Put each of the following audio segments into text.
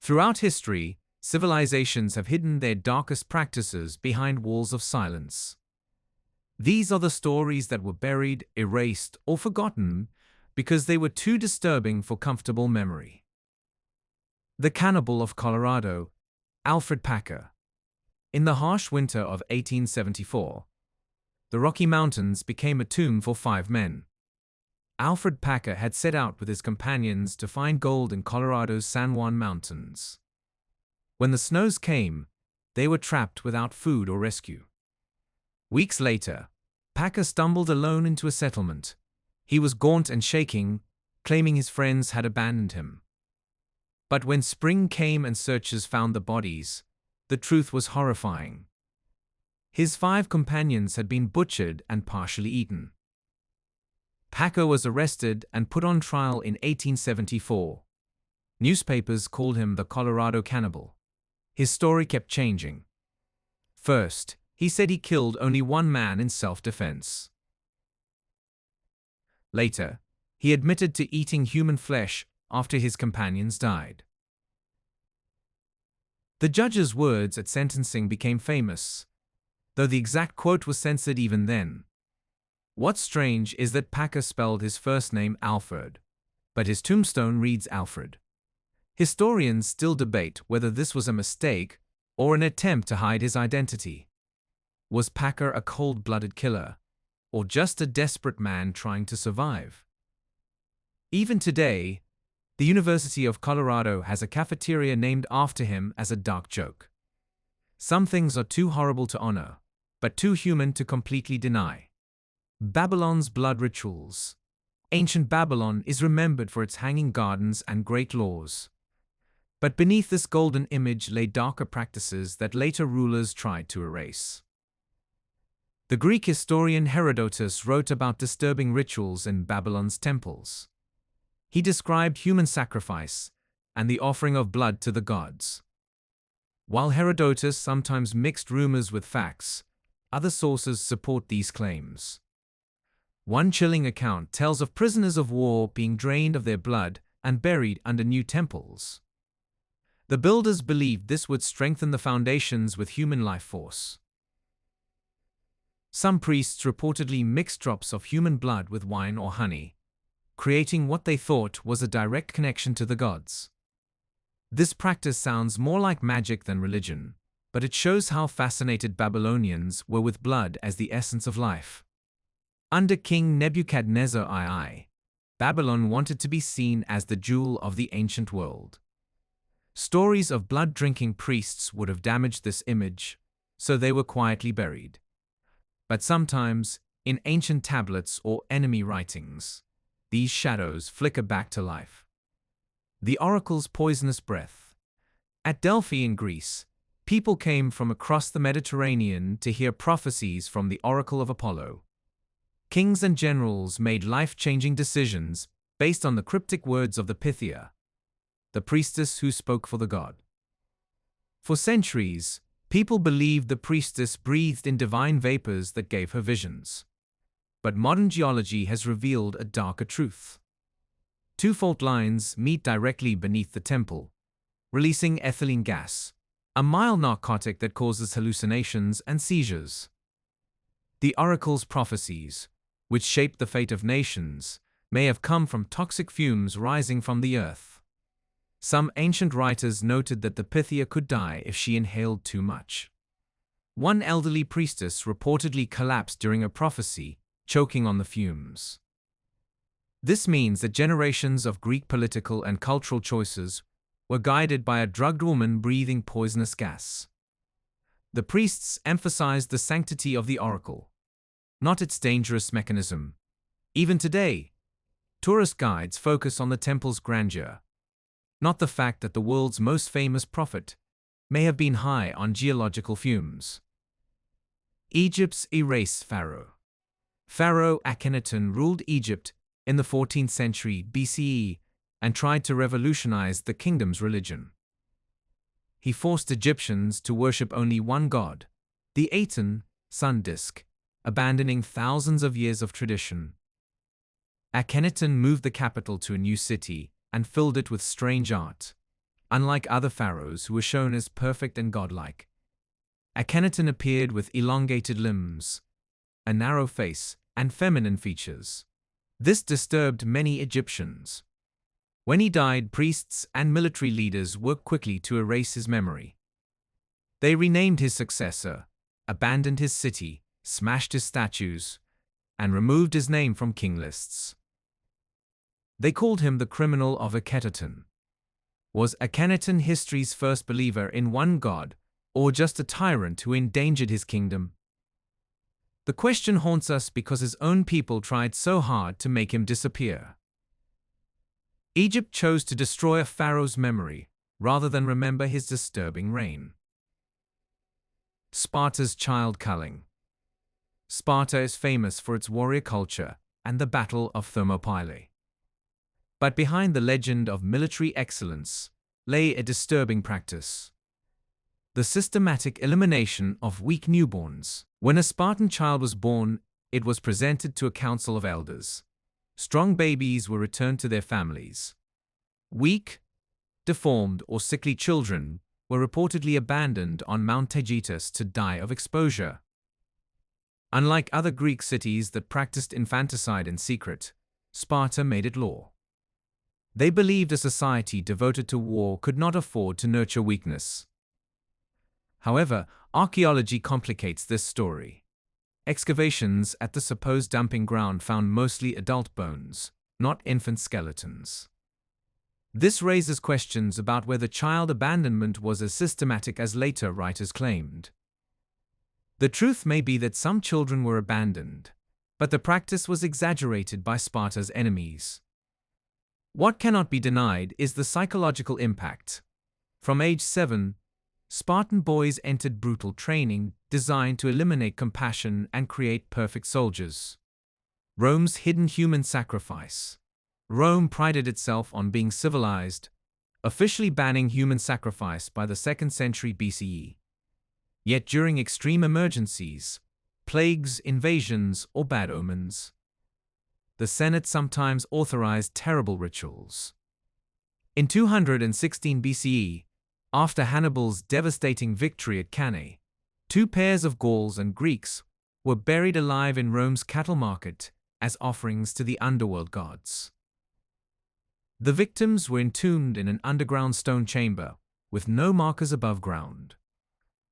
Throughout history, civilizations have hidden their darkest practices behind walls of silence. These are the stories that were buried, erased, or forgotten because they were too disturbing for comfortable memory. The Cannibal of Colorado, Alfred Packer. In the harsh winter of 1874, the Rocky Mountains became a tomb for 5 men. Alfred Packer had set out with his companions to find gold in Colorado's San Juan Mountains. When the snows came, they were trapped without food or rescue. Weeks later, Packer stumbled alone into a settlement. He was gaunt and shaking, claiming his friends had abandoned him. But when spring came and searchers found the bodies, the truth was horrifying. His 5 companions had been butchered and partially eaten. Packer was arrested and put on trial in 1874. Newspapers called him the Colorado Cannibal. His story kept changing. First, he said he killed only 1 man in self-defense. Later, he admitted to eating human flesh after his companions died. The judge's words at sentencing became famous, though the exact quote was censored even then. What's strange is that Packer spelled his first name Alfred, but his tombstone reads Alfred. Historians still debate whether this was a mistake or an attempt to hide his identity. Was Packer a cold-blooded killer, or just a desperate man trying to survive? Even today, the University of Colorado has a cafeteria named after him as a dark joke. Some things are too horrible to honor, but too human to completely deny. Babylon's blood rituals. Ancient Babylon is remembered for its hanging gardens and great laws. But beneath this golden image lay darker practices that later rulers tried to erase. The Greek historian Herodotus wrote about disturbing rituals in Babylon's temples. He described human sacrifice and the offering of blood to the gods. While Herodotus sometimes mixed rumors with facts, other sources support these claims. One chilling account tells of prisoners of war being drained of their blood and buried under new temples. The builders believed this would strengthen the foundations with human life force. Some priests reportedly mixed drops of human blood with wine or honey, creating what they thought was a direct connection to the gods. This practice sounds more like magic than religion, but it shows how fascinated Babylonians were with blood as the essence of life. Under King Nebuchadnezzar II, Babylon wanted to be seen as the jewel of the ancient world. Stories of blood-drinking priests would have damaged this image, so they were quietly buried. But sometimes, in ancient tablets or enemy writings, these shadows flicker back to life. The oracle's poisonous breath. At Delphi in Greece, people came from across the Mediterranean to hear prophecies from the oracle of Apollo. Kings and generals made life-changing decisions based on the cryptic words of the Pythia, the priestess who spoke for the god. For centuries, people believed the priestess breathed in divine vapors that gave her visions. But modern geology has revealed a darker truth. 2 fault lines meet directly beneath the temple, releasing ethylene gas, a mild narcotic that causes hallucinations and seizures. The oracle's prophecies, which shaped the fate of nations, may have come from toxic fumes rising from the earth. Some ancient writers noted that the Pythia could die if she inhaled too much. One elderly priestess reportedly collapsed during a prophecy, choking on the fumes. This means that generations of Greek political and cultural choices were guided by a drugged woman breathing poisonous gas. The priests emphasized the sanctity of the oracle, not its dangerous mechanism. Even today, tourist guides focus on the temple's grandeur, not the fact that the world's most famous prophet may have been high on geological fumes. Egypt's erased pharaoh. Pharaoh Akhenaten ruled Egypt in the 14th century BCE and tried to revolutionize the kingdom's religion. He forced Egyptians to worship only one god, the Aten sun disk, abandoning thousands of years of tradition. Akhenaten moved the capital to a new city and filled it with strange art. Unlike other pharaohs who were shown as perfect and godlike, Akhenaten appeared with elongated limbs, a narrow face, and feminine features. This disturbed many Egyptians. When he died, priests and military leaders worked quickly to erase his memory. They renamed his successor, abandoned his city, smashed his statues, and removed his name from king lists. They called him the criminal of Akhenaten. Was Akhenaten history's first believer in one god, or just a tyrant who endangered his kingdom? The question haunts us because his own people tried so hard to make him disappear. Egypt chose to destroy a pharaoh's memory rather than remember his disturbing reign. Sparta's child culling. Sparta is famous for its warrior culture and the Battle of Thermopylae. But behind the legend of military excellence lay a disturbing practice: the systematic elimination of weak newborns. When a Spartan child was born, it was presented to a council of elders. Strong babies were returned to their families. Weak, deformed, or sickly children were reportedly abandoned on Mount Taygetus to die of exposure. Unlike other Greek cities that practiced infanticide in secret, Sparta made it law. They believed a society devoted to war could not afford to nurture weakness. However, archaeology complicates this story. Excavations at the supposed dumping ground found mostly adult bones, not infant skeletons. This raises questions about whether child abandonment was as systematic as later writers claimed. The truth may be that some children were abandoned, but the practice was exaggerated by Sparta's enemies. What cannot be denied is the psychological impact. From age 7, Spartan boys entered brutal training designed to eliminate compassion and create perfect soldiers. Rome's hidden human sacrifice. Rome prided itself on being civilized, officially banning human sacrifice by the 2nd century BCE. Yet during extreme emergencies, plagues, invasions, or bad omens, the Senate sometimes authorized terrible rituals. In 216 BCE, after Hannibal's devastating victory at Cannae, 2 pairs of Gauls and Greeks were buried alive in Rome's cattle market as offerings to the underworld gods. The victims were entombed in an underground stone chamber with no markers above ground.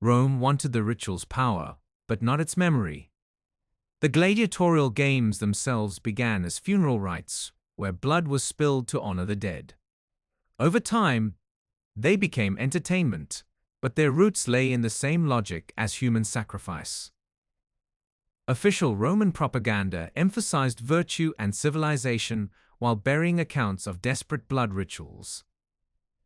Rome wanted the ritual's power, but not its memory. The gladiatorial games themselves began as funeral rites, where blood was spilled to honor the dead. Over time, they became entertainment, but their roots lay in the same logic as human sacrifice. Official Roman propaganda emphasized virtue and civilization while burying accounts of desperate blood rituals.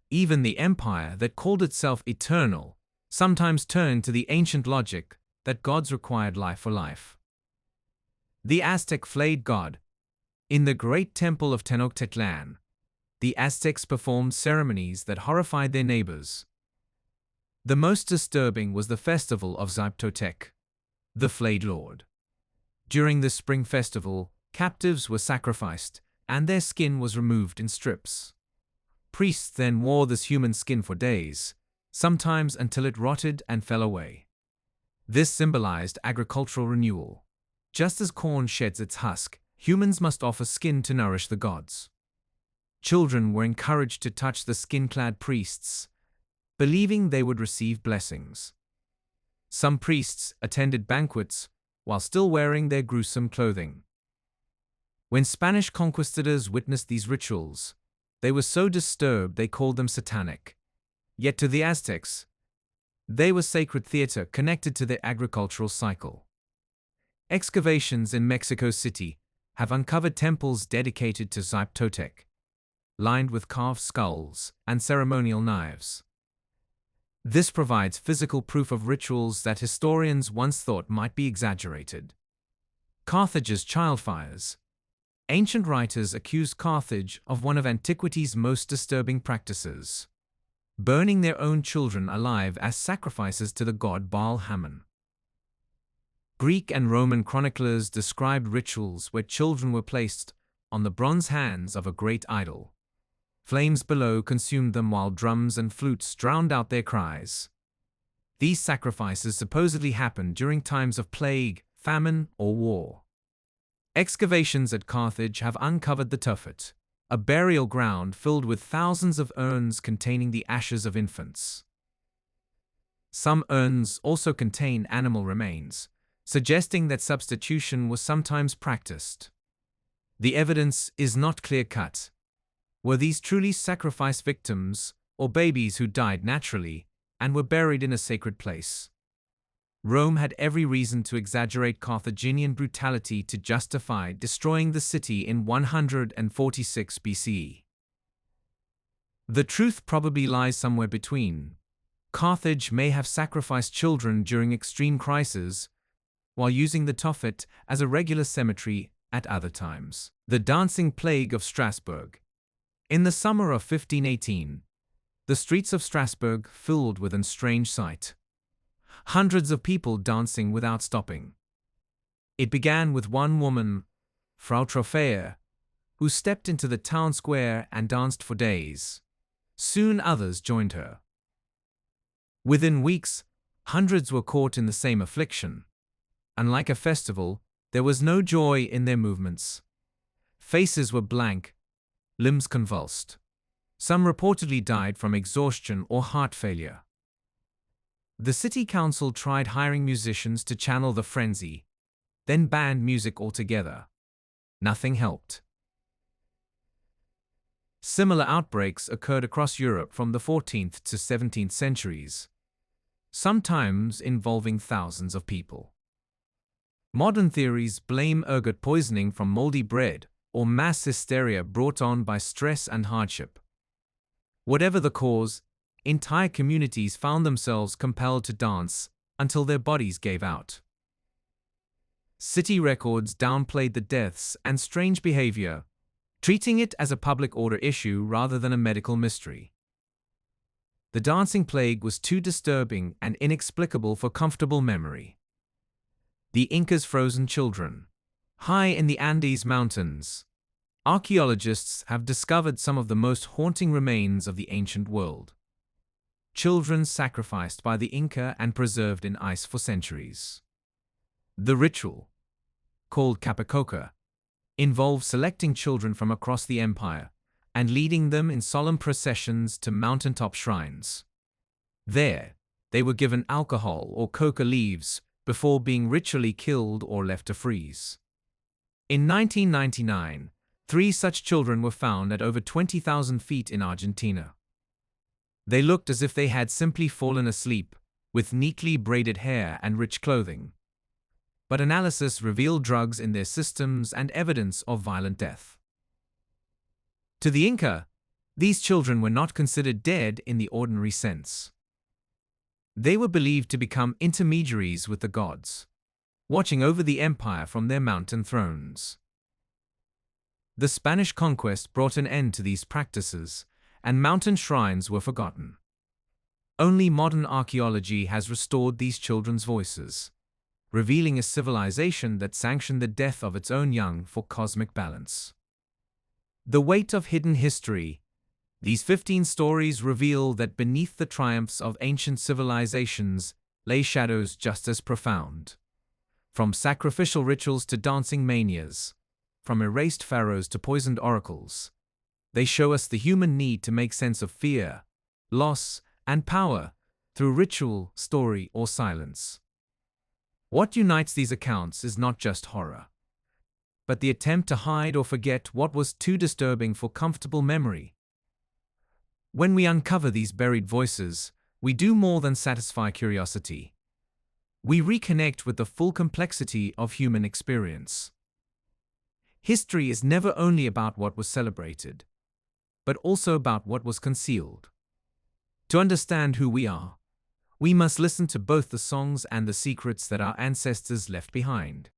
Even the empire that called itself eternal sometimes turned to the ancient logic that gods required life for life. The Aztec flayed god. In the great temple of Tenochtitlan, the Aztecs performed ceremonies that horrified their neighbors. The most disturbing was the festival of Xipe-Totec, the flayed lord. During this spring festival, captives were sacrificed, and their skin was removed in strips. Priests then wore this human skin for days, sometimes until it rotted and fell away. This symbolized agricultural renewal. Just as corn sheds its husk, humans must offer skin to nourish the gods. Children were encouraged to touch the skin-clad priests, believing they would receive blessings. Some priests attended banquets while still wearing their gruesome clothing. When Spanish conquistadors witnessed these rituals, they were so disturbed they called them satanic. Yet to the Aztecs, they were sacred theater connected to their agricultural cycle. Excavations in Mexico City have uncovered temples dedicated to Xipe-Totec, lined with carved skulls and ceremonial knives. This provides physical proof of rituals that historians once thought might be exaggerated. Carthage's child fires. Ancient writers accused Carthage of one of antiquity's most disturbing practices: burning their own children alive as sacrifices to the god Baal-Hamon. Greek and Roman chroniclers described rituals where children were placed on the bronze hands of a great idol. Flames below consumed them while drums and flutes drowned out their cries. These sacrifices supposedly happened during times of plague, famine, or war. Excavations at Carthage have uncovered the Tophet, a burial ground filled with thousands of urns containing the ashes of infants. Some urns also contain animal remains, suggesting that substitution was sometimes practiced. The evidence is not clear-cut. Were these truly sacrifice victims, or babies who died naturally and were buried in a sacred place? Rome had every reason to exaggerate Carthaginian brutality to justify destroying the city in 146 BCE. The truth probably lies somewhere between. Carthage may have sacrificed children during extreme crises, while using the Tophet as a regular cemetery at other times. The Dancing Plague of Strasbourg. In the summer of 1518, the streets of Strasbourg filled with a strange sight. Hundreds of people dancing without stopping. It began with one woman, Frau Trophäa, who stepped into the town square and danced for days. Soon others joined her. Within weeks, hundreds were caught in the same affliction. Unlike a festival, there was no joy in their movements. Faces were blank, limbs convulsed. Some reportedly died from exhaustion or heart failure. The city council tried hiring musicians to channel the frenzy, then banned music altogether. Nothing helped. Similar outbreaks occurred across Europe from the 14th to 17th centuries, sometimes involving thousands of people. Modern theories blame ergot poisoning from moldy bread or mass hysteria brought on by stress and hardship. Whatever the cause, entire communities found themselves compelled to dance until their bodies gave out. City records downplayed the deaths and strange behavior, treating it as a public order issue rather than a medical mystery. The dancing plague was too disturbing and inexplicable for comfortable memory. The Inca's frozen children. High in the Andes Mountains, archaeologists have discovered some of the most haunting remains of the ancient world. Children sacrificed by the Inca and preserved in ice for centuries. The ritual, called capicoca, involves selecting children from across the empire and leading them in solemn processions to mountaintop shrines. There, they were given alcohol or coca leaves before being ritually killed or left to freeze. In 1999, 3 such children were found at over 20,000 feet in Argentina. They looked as if they had simply fallen asleep, with neatly braided hair and rich clothing. But analysis revealed drugs in their systems and evidence of violent death. To the Inca, these children were not considered dead in the ordinary sense. They were believed to become intermediaries with the gods, watching over the empire from their mountain thrones. The Spanish conquest brought an end to these practices, and mountain shrines were forgotten. Only modern archaeology has restored these children's voices, revealing a civilization that sanctioned the death of its own young for cosmic balance. The weight of hidden history. These 15 stories reveal that beneath the triumphs of ancient civilizations lay shadows just as profound. From sacrificial rituals to dancing manias, from erased pharaohs to poisoned oracles, they show us the human need to make sense of fear, loss, and power through ritual, story, or silence. What unites these accounts is not just horror, but the attempt to hide or forget what was too disturbing for comfortable memory. When we uncover these buried voices, we do more than satisfy curiosity. We reconnect with the full complexity of human experience. History is never only about what was celebrated, but also about what was concealed. To understand who we are, we must listen to both the songs and the secrets that our ancestors left behind.